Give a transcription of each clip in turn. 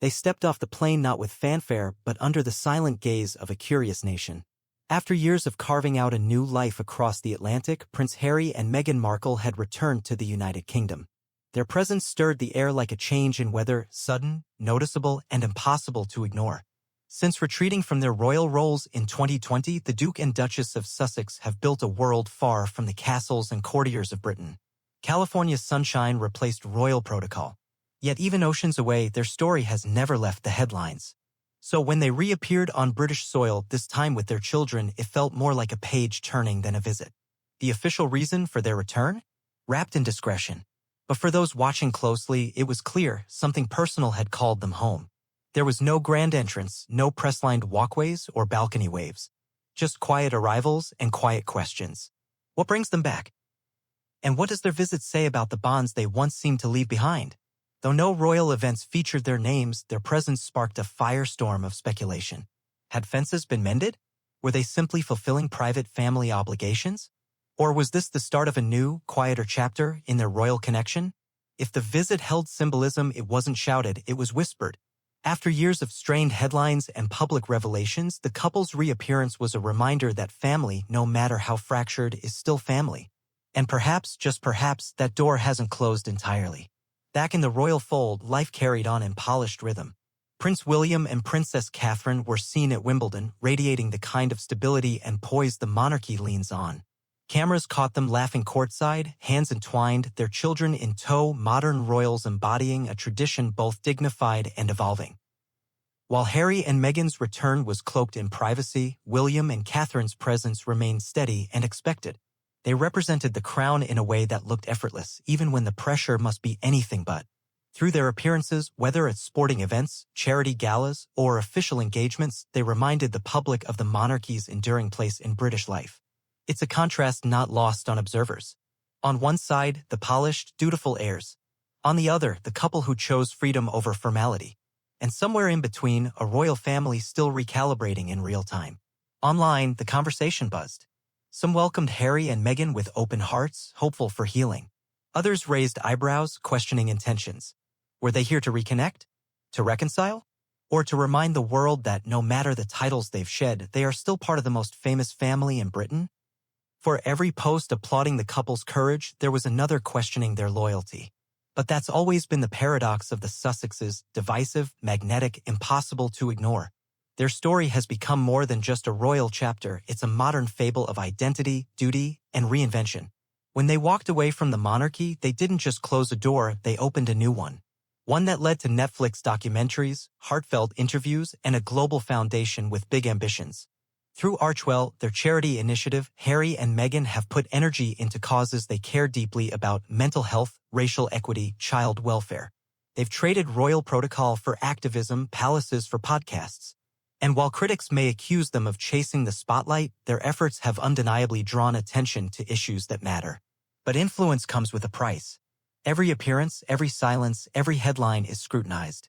They stepped off the plane not with fanfare but under the silent gaze of a curious nation. After years of carving out a new life across the Atlantic, Prince Harry and Meghan Markle had returned to the United Kingdom. Their presence stirred the air like a change in weather, sudden, noticeable, and impossible to ignore. Since retreating from their royal roles in 2020, the Duke and Duchess of Sussex have built a world far from the castles and courtiers of Britain. California's sunshine replaced royal protocol. Yet even oceans away, their story has never left the headlines. So when they reappeared on British soil, this time with their children, it felt more like a page turning than a visit. The official reason for their return? Wrapped in discretion. But for those watching closely, it was clear something personal had called them home. There was no grand entrance, no press-lined walkways or balcony waves. Just quiet arrivals and quiet questions. What brings them back? And what does their visit say about the bonds they once seemed to leave behind? Though no royal events featured their names, their presence sparked a firestorm of speculation. Had fences been mended? Were they simply fulfilling private family obligations? Or was this the start of a new, quieter chapter in their royal connection? If the visit held symbolism, it wasn't shouted, it was whispered. After years of strained headlines and public revelations, the couple's reappearance was a reminder that family, no matter how fractured, is still family. And perhaps, just perhaps, that door hasn't closed entirely. Back in the royal fold, life carried on in polished rhythm. Prince William and Princess Catherine were seen at Wimbledon, radiating the kind of stability and poise the monarchy leans on. Cameras caught them laughing courtside, hands entwined, their children in tow, modern royals embodying a tradition both dignified and evolving. While Harry and Meghan's return was cloaked in privacy, William and Catherine's presence remained steady and expected. They represented the crown in a way that looked effortless, even when the pressure must be anything but. Through their appearances, whether at sporting events, charity galas, or official engagements, they reminded the public of the monarchy's enduring place in British life. It's a contrast not lost on observers. On one side, the polished, dutiful heirs. On the other, the couple who chose freedom over formality. And somewhere in between, a royal family still recalibrating in real time. Online, the conversation buzzed. Some welcomed Harry and Meghan with open hearts, hopeful for healing. Others raised eyebrows, questioning intentions. Were they here to reconnect? To reconcile? Or to remind the world that no matter the titles they've shed, they are still part of the most famous family in Britain? For every post applauding the couple's courage, there was another questioning their loyalty. But that's always been the paradox of the Sussexes, divisive, magnetic, impossible to ignore. Their story has become more than just a royal chapter, it's a modern fable of identity, duty, and reinvention. When they walked away from the monarchy, they didn't just close a door, they opened a new one. One that led to Netflix documentaries, heartfelt interviews, and a global foundation with big ambitions. Through Archwell, their charity initiative, Harry and Meghan have put energy into causes they care deeply about: mental health, racial equity, child welfare. They've traded royal protocol for activism, palaces for podcasts. And while critics may accuse them of chasing the spotlight, their efforts have undeniably drawn attention to issues that matter. But influence comes with a price. Every appearance, every silence, every headline is scrutinized.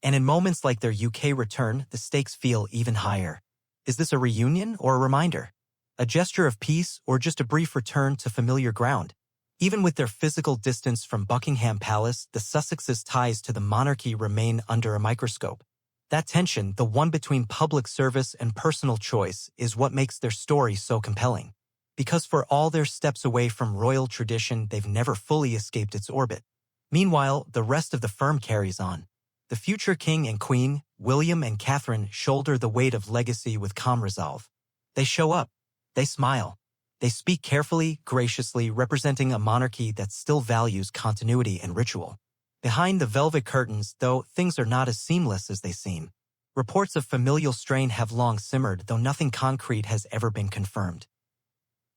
And in moments like their UK return, the stakes feel even higher. Is this a reunion or a reminder? A gesture of peace or just a brief return to familiar ground? Even with their physical distance from Buckingham Palace, the Sussexes' ties to the monarchy remain under a microscope. That tension, the one between public service and personal choice, is what makes their story so compelling. Because for all their steps away from royal tradition, they've never fully escaped its orbit. Meanwhile, the rest of the firm carries on. The future king and queen, William and Catherine, shoulder the weight of legacy with calm resolve. They show up. They smile. They speak carefully, graciously, representing a monarchy that still values continuity and ritual. Behind the velvet curtains, though, things are not as seamless as they seem. Reports of familial strain have long simmered, though nothing concrete has ever been confirmed.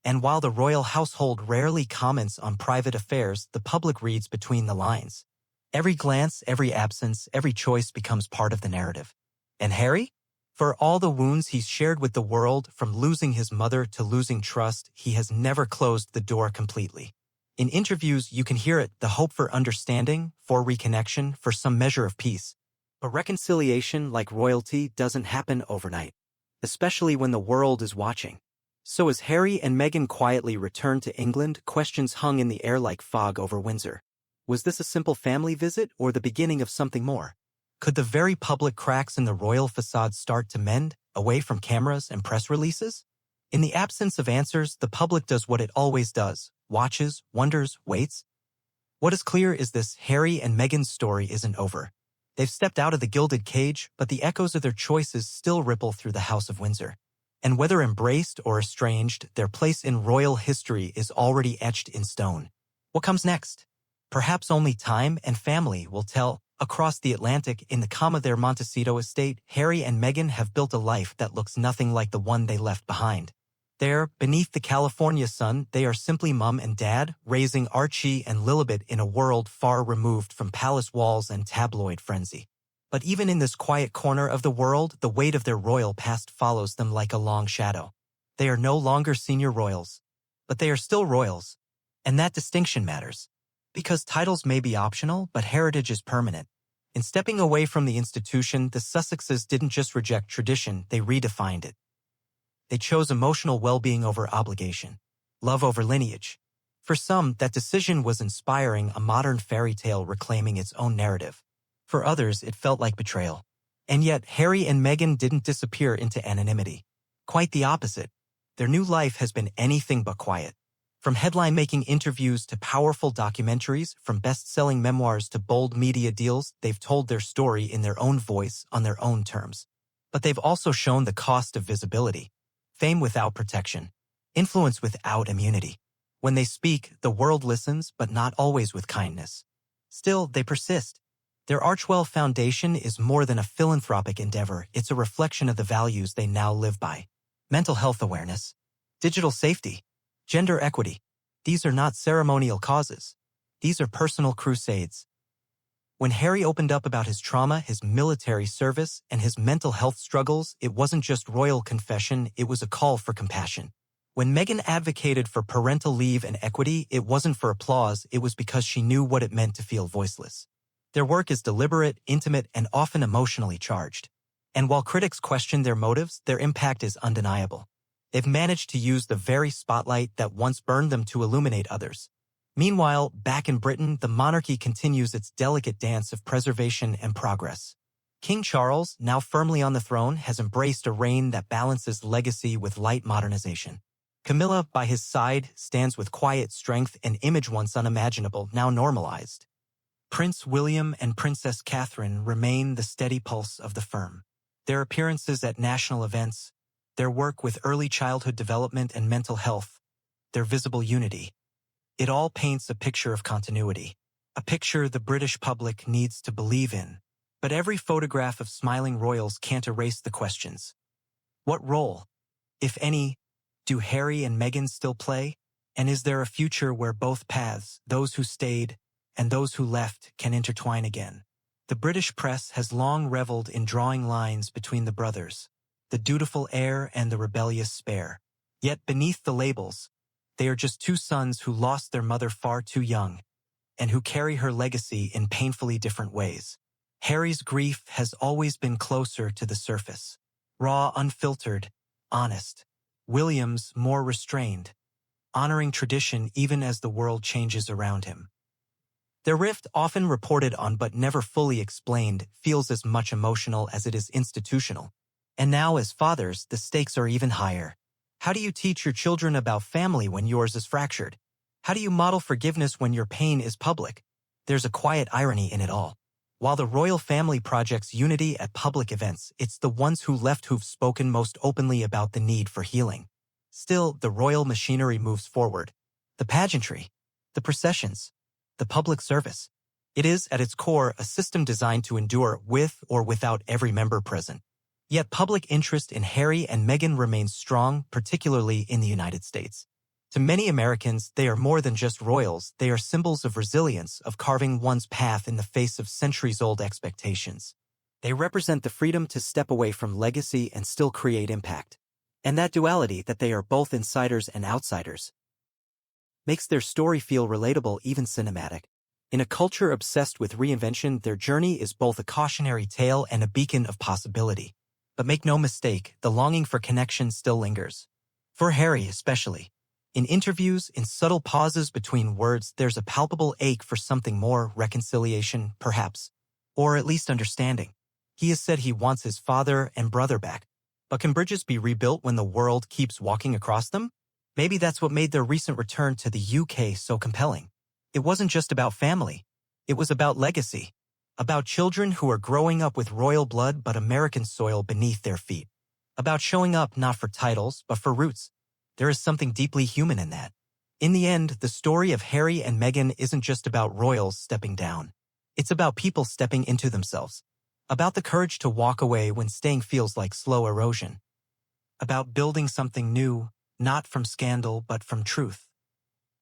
And while the royal household rarely comments on private affairs, the public reads between the lines. Every glance, every absence, every choice becomes part of the narrative. And Harry? For all the wounds he's shared with the world, from losing his mother to losing trust, he has never closed the door completely. In interviews, you can hear it, the hope for understanding, for reconnection, for some measure of peace. But reconciliation, like royalty, doesn't happen overnight, especially when the world is watching. So as Harry and Meghan quietly returned to England, questions hung in the air like fog over Windsor. Was this a simple family visit or the beginning of something more? Could the very public cracks in the royal facade start to mend, away from cameras and press releases? In the absence of answers, the public does what it always does: watches, wonders, waits. What is clear is this: Harry and Meghan's story isn't over. They've stepped out of the gilded cage, but the echoes of their choices still ripple through the House of Windsor. And whether embraced or estranged, their place in royal history is already etched in stone. What comes next? Perhaps only time and family will tell. Across the Atlantic, in the calm of their Montecito estate, Harry and Meghan have built a life that looks nothing like the one they left behind. There, beneath the California sun, they are simply mom and dad, raising Archie and Lilibet in a world far removed from palace walls and tabloid frenzy. But even in this quiet corner of the world, the weight of their royal past follows them like a long shadow. They are no longer senior royals, but they are still royals. And that distinction matters. Because titles may be optional, but heritage is permanent. In stepping away from the institution, the Sussexes didn't just reject tradition, they redefined it. They chose emotional well-being over obligation, love over lineage. For some, that decision was inspiring, a modern fairy tale reclaiming its own narrative. For others, it felt like betrayal. And yet, Harry and Meghan didn't disappear into anonymity. Quite the opposite. Their new life has been anything but quiet. From headline-making interviews to powerful documentaries, from best-selling memoirs to bold media deals, they've told their story in their own voice, on their own terms. But they've also shown the cost of visibility. Fame without protection. Influence without immunity. When they speak, the world listens, but not always with kindness. Still, they persist. Their Archewell Foundation is more than a philanthropic endeavor, it's a reflection of the values they now live by. Mental health awareness. Digital safety. Gender equity. These are not ceremonial causes. These are personal crusades. When Harry opened up about his trauma, his military service, and his mental health struggles, it wasn't just royal confession, it was a call for compassion. When Meghan advocated for parental leave and equity, it wasn't for applause, it was because she knew what it meant to feel voiceless. Their work is deliberate, intimate, and often emotionally charged. And while critics question their motives, their impact is undeniable. They've managed to use the very spotlight that once burned them to illuminate others. Meanwhile, back in Britain, the monarchy continues its delicate dance of preservation and progress. King Charles, now firmly on the throne, has embraced a reign that balances legacy with light modernization. Camilla, by his side, stands with quiet strength, an image once unimaginable, now normalized. Prince William and Princess Catherine remain the steady pulse of the firm. Their appearances at national events, their work with early childhood development and mental health, their visible unity. It all paints a picture of continuity, a picture the British public needs to believe in. But every photograph of smiling royals can't erase the questions. What role, if any, do Harry and Meghan still play? And is there a future where both paths, those who stayed and those who left, can intertwine again? The British press has long reveled in drawing lines between the brothers, the dutiful heir and the rebellious spare. Yet beneath the labels, they are just two sons who lost their mother far too young, and who carry her legacy in painfully different ways. Harry's grief has always been closer to the surface, raw, unfiltered, honest. William's more restrained, honoring tradition even as the world changes around him. Their rift, often reported on but never fully explained, feels as much emotional as it is institutional. And now, as fathers, the stakes are even higher. How do you teach your children about family when yours is fractured? How do you model forgiveness when your pain is public? There's a quiet irony in it all. While the royal family projects unity at public events, it's the ones who left who've spoken most openly about the need for healing. Still, the royal machinery moves forward. The pageantry, the processions, the public service. It is, at its core, a system designed to endure with or without every member present. Yet public interest in Harry and Meghan remains strong, particularly in the United States. To many Americans, they are more than just royals, they are symbols of resilience, of carving one's path in the face of centuries-old expectations. They represent the freedom to step away from legacy and still create impact. And that duality, that they are both insiders and outsiders, makes their story feel relatable, even cinematic. In a culture obsessed with reinvention, their journey is both a cautionary tale and a beacon of possibility. But make no mistake, the longing for connection still lingers. For Harry especially. In interviews, in subtle pauses between words, there's a palpable ache for something more, reconciliation, perhaps. or at least understanding. He has said he wants his father and brother back. But can bridges be rebuilt when the world keeps walking across them? Maybe that's what made their recent return to the UK so compelling. It wasn't just about family. It was about legacy. About children who are growing up with royal blood but American soil beneath their feet. About showing up not for titles but for roots. There is something deeply human in that. In the end, the story of Harry and Meghan isn't just about royals stepping down. It's about people stepping into themselves. About the courage to walk away when staying feels like slow erosion. About building something new, not from scandal but from truth.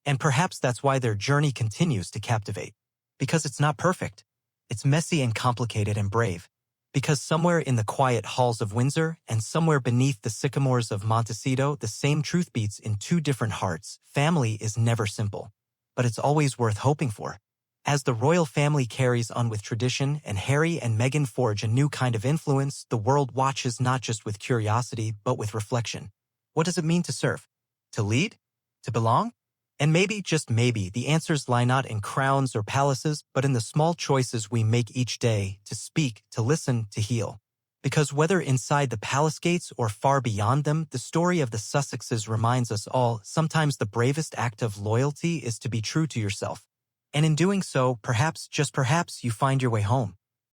And perhaps that's why their journey continues to captivate. Because it's not perfect. It's messy and complicated and brave. Because somewhere in the quiet halls of Windsor and somewhere beneath the sycamores of Montecito, the same truth beats in two different hearts. Family is never simple. But it's always worth hoping for. As the royal family carries on with tradition and Harry and Meghan forge a new kind of influence, the world watches not just with curiosity but with reflection. What does it mean to serve? To lead? To belong? And maybe, just maybe, the answers lie not in crowns or palaces, but in the small choices we make each day to speak, to listen, to heal. Because whether inside the palace gates or far beyond them, the story of the Sussexes reminds us all sometimes the bravest act of loyalty is to be true to yourself. And in doing so, perhaps, just perhaps, you find your way home.